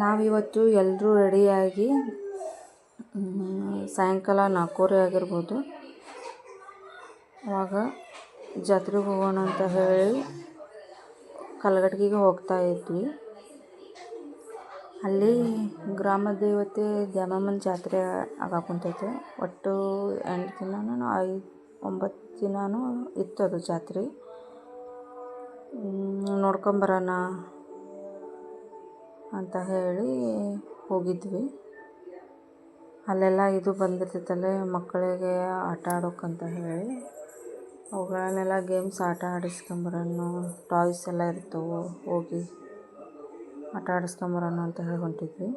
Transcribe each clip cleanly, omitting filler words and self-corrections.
ನಾವಿವತ್ತು ಎಲ್ಲರೂ ರೆಡಿಯಾಗಿ ಸಾಯಂಕಾಲ 4:30 ಆಗಿರ್ಬೋದು. ಆವಾಗ ಜಾತ್ರೆಗೆ ಹೋಗೋಣ ಅಂತ ಹೇಳಿ ಕಲಘಟಗಿಗೆ ಹೋಗ್ತಾ ಇದ್ವಿ. ಅಲ್ಲಿ ಗ್ರಾಮ ದೇವತೆ ದ್ಯಾಮಮ್ಮನ ಜಾತ್ರೆ ಆಗಾಕುಂತೈತೆ. ಒಟ್ಟು 8 ದಿನನೂ 9 ದಿನನೂ ಇತ್ತು ಅದು ಜಾತ್ರೆ. ನೋಡ್ಕೊಂಬರೋಣ ಅಂತ ಹೇಳಿ ಹೋಗಿದ್ವಿ. ಅಲ್ಲೆಲ್ಲ ಇದು ಬಂದಿರ್ತೈತಲ್ಲ ಮಕ್ಕಳಿಗೆ ಆಟ ಆಡೋಕ್ಕಂತ ಹೇಳಿ ಅವುಗಳನ್ನೆಲ್ಲ ಗೇಮ್ಸ್ ಆಟ ಆಡಿಸ್ಕೊಂಬರೋಣ, ಟಾಯ್ಸ್ ಎಲ್ಲ ಇರ್ತವೆ, ಹೋಗಿ ಆಟ ಆಡಿಸ್ಕೊಂಬರೋಣ ಅಂತ ಹೇಳಿ ಹೊಂಟಿದ್ವಿ.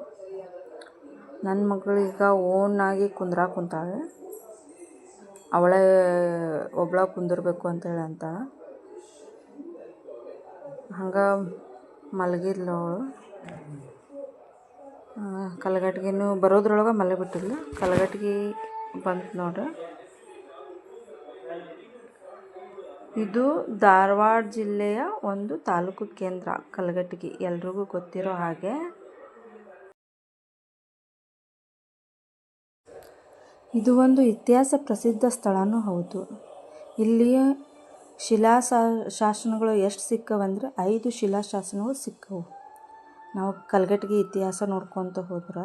ನನ್ನ ಮಗಳೀಗ ಓನಾಗಿ ಕುಂತಾಳೆ. ಅವಳೇ ಒಬ್ಬಳ ಕುಂದಿರ್ಬೇಕು ಅಂತೇಳಿ ಅಂತಾಳೆ. ಹಂಗೆ ಮಲಗಿದ್ಲು ಅವಳು. ಕಲಘಟಗಿನೂ ಬರೋದ್ರೊಳಗೆ ಮಲಗಿಬಿಟ್ಟಿದ್ಲು. ಕಲಘಟಗಿ ಬಂತು ನೋಡ್ರಿ. ಇದು ಧಾರವಾಡ ಜಿಲ್ಲೆಯ ಒಂದು ತಾಲೂಕು ಕೇಂದ್ರ ಕಲಘಟಗಿ, ಎಲ್ರಿಗೂ ಗೊತ್ತಿರೋ ಹಾಗೆ. ಇದು ಒಂದು ಇತಿಹಾಸ ಪ್ರಸಿದ್ಧ ಸ್ಥಳನೂ ಹೌದು. ಇಲ್ಲಿಯ ಶಾಸನಗಳು ಎಷ್ಟು ಸಿಕ್ಕವಂದ್ರೆ 5 ಶಿಲಾಶಾಸನಗಳು ಸಿಕ್ಕವು. ನಾವು ಕಲಘಟಗಿ ಇತಿಹಾಸ ನೋಡ್ಕೊತ ಹೋದ್ರೆ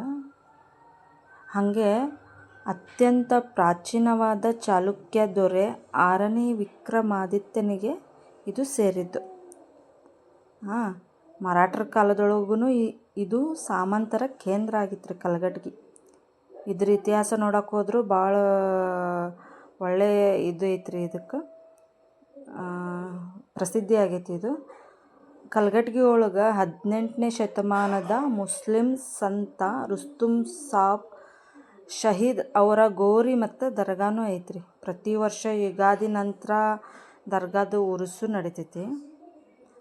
ಹಾಗೆ ಅತ್ಯಂತ ಪ್ರಾಚೀನವಾದ ಚಾಲುಕ್ಯ ದೊರೆ 6ನೇ ವಿಕ್ರಮಾದಿತ್ಯನಿಗೆ ಇದು ಸೇರಿದ್ದು. ಮರಾಠರ ಕಾಲದೊಳಗೂ ಇದು ಸಾಮಂತರ ಕೇಂದ್ರ ಆಗಿತ್ತು ರೀ ಕಲಘಟಗಿ. ಇದ್ರ ಇತಿಹಾಸ ನೋಡೋಕೆ ಹೋದ್ರು ಭಾಳ ಒಳ್ಳೆಯ ಇದು ಐತ್ರಿ. ಇದಕ್ಕೆ ಪ್ರಸಿದ್ಧಿ ಆಗೈತಿ ಇದು. ಕಲಘಟಗಿ ಒಳಗೆ 18ನೇ ಶತಮಾನದ ಮುಸ್ಲಿಂ ಸಂತ ರುಸ್ತುಂ ಸಾಬ್ ಶಹೀದ್ ಅವರ ಗೋರಿ ಮತ್ತು ದರ್ಗಾನೂ ಐತ್ರಿ. ಪ್ರತಿ ವರ್ಷ ಯುಗಾದಿ ನಂತರ ದರ್ಗಾದ ಉರುಸು ನಡಿತೈತಿ.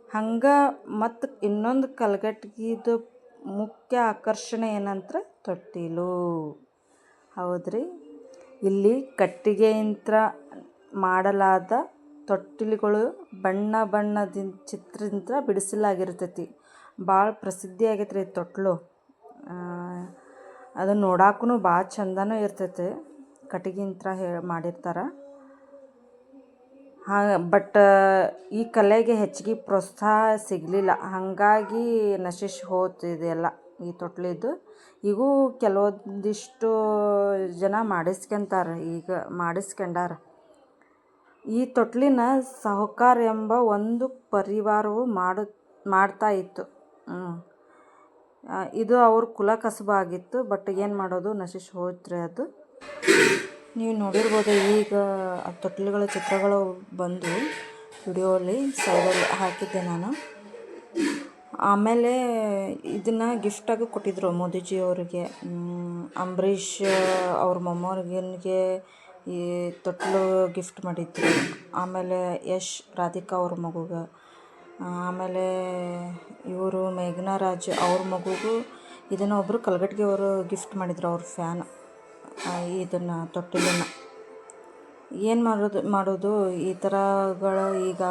ಹಂಗೆ ಮತ್ತು ಇನ್ನೊಂದು ಕಲಘಟಗಿದು ಮುಖ್ಯ ಆಕರ್ಷಣೆ ಏನಂದ್ರೆ ತೊಟ್ಟಿಲು. ಹೌದ್ರಿ, ಇಲ್ಲಿ ಕಟ್ಟಿಗೆಯಿಂದ ಮಾಡಲಾದ ತೊಟ್ಟಿಲುಗಳು ಬಣ್ಣ ಬಣ್ಣದಿಂದ ಚಿತ್ರದಿಂದ ಬಿಡಿಸಲಾಗಿರ್ತೈತಿ. ಭಾಳ ಪ್ರಸಿದ್ಧಿ ಆಗೈತೆ ರೀ ತೊಟ್ಲು. ಅದನ್ನು ನೋಡಕ್ಕೂ ಭಾಳ ಚಂದನೂ ಇರ್ತೈತೆ. ಕಟ್ಟಿಗೆಯಿಂದ ಮಾಡಿರ್ತಾರೆ. ಬಟ್ ಈ ಕಲೆಗೆ ಹೆಚ್ಚಿಗೆ ಪ್ರೋತ್ಸಾಹ ಸಿಗಲಿಲ್ಲ, ಹಾಗಾಗಿ ನಶಿಸಿ ಹೋಗ್ತಿದೆಯಲ್ಲ ಈ ತೊಟ್ಲಿದ್ದು. ಈಗೂ ಕೆಲವೊಂದಿಷ್ಟು ಜನ ಮಾಡಿಸ್ಕೊಂಡಾರ. ಈ ತೊಟ್ಲಿನ ಸಾಹುಕಾರ ಎಂಬ ಒಂದು ಪರಿವಾರವು ಮಾಡ್ತಾ ಇತ್ತು. ಇದು ಅವ್ರ ಕುಲ ಕಸುಬು ಆಗಿತ್ತು. ಬಟ್ ಏನು ಮಾಡೋದು, ನಶಿಸಿ ಹೋಯ್ತ್ರಿ ಅದು. ನೀವು ನೋಡಿರ್ಬೋದು, ಈಗ ಆ ತೊಟ್ಲುಗಳ ಚಿತ್ರಗಳು ಬಂದು ವಿಡಿಯೋಲಿ ಸೈಡಲ್ಲಿ ಹಾಕಿದ್ದೆ ನಾನು. ಆಮೇಲೆ ಇದನ್ನು ಗಿಫ್ಟಾಗಿ ಕೊಟ್ಟಿದ್ದರು ಮೋದಿಜಿಯವರಿಗೆ. ಅಂಬರೀಷ್ ಅವ್ರ ಮೊಮ್ಮಗನಿಗೆ ಈ ತೊಟ್ಲು ಗಿಫ್ಟ್ ಮಾಡಿದ್ರು. ಆಮೇಲೆ ಯಶ್ ರಾಧಿಕಾ ಅವ್ರ ಮಗುಗೆ, ಆಮೇಲೆ ಇವರು ಮೇಘನಾ ರಾಜ್ ಅವ್ರ ಮಗುಗೂ ಇದನ್ನು ಒಬ್ಬರು ಕಲಘಟಗಿಯವರು ಗಿಫ್ಟ್ ಮಾಡಿದ್ರು. ಅವ್ರ ಫ್ಯಾನ್ ಇದನ್ನು ತೊಟ್ಟಿಲನ್ನು. ಏನು ಮಾಡೋದು ಈ ಥರಗಳು ಈಗ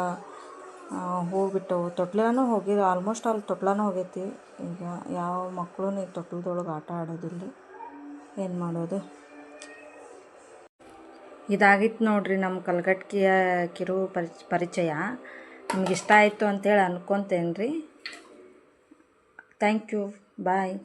ಹೋಗ್ಬಿಟ್ಟವು. ತೊಟ್ಲನೂ ಹೋಗಿ ಆಲ್ಮೋಸ್ಟ್ ಆಲ್ ತೊಟ್ಲನೂ ಹೋಗೈತಿ. ಈಗ ಯಾವ ಮಕ್ಕಳು ಈಗ ತೊಟ್ಲದೊಳಗೆ ಆಟ ಆಡೋದಿಲ್ಲ. ಏನು ಮಾಡೋದು. ಇದಾಗಿತ್ತು ನೋಡ್ರಿ ನಮ್ಮ ಕಲಘಟಗಿಯ ಕಿರು ಪರಿಚಯ. ನಿಮ್ಗೆ ಇಷ್ಟ ಆಯಿತು ಅಂತೇಳಿ ಅನ್ಕೊತೇನೆ ರೀ. Thank you. ಬಾಯ್.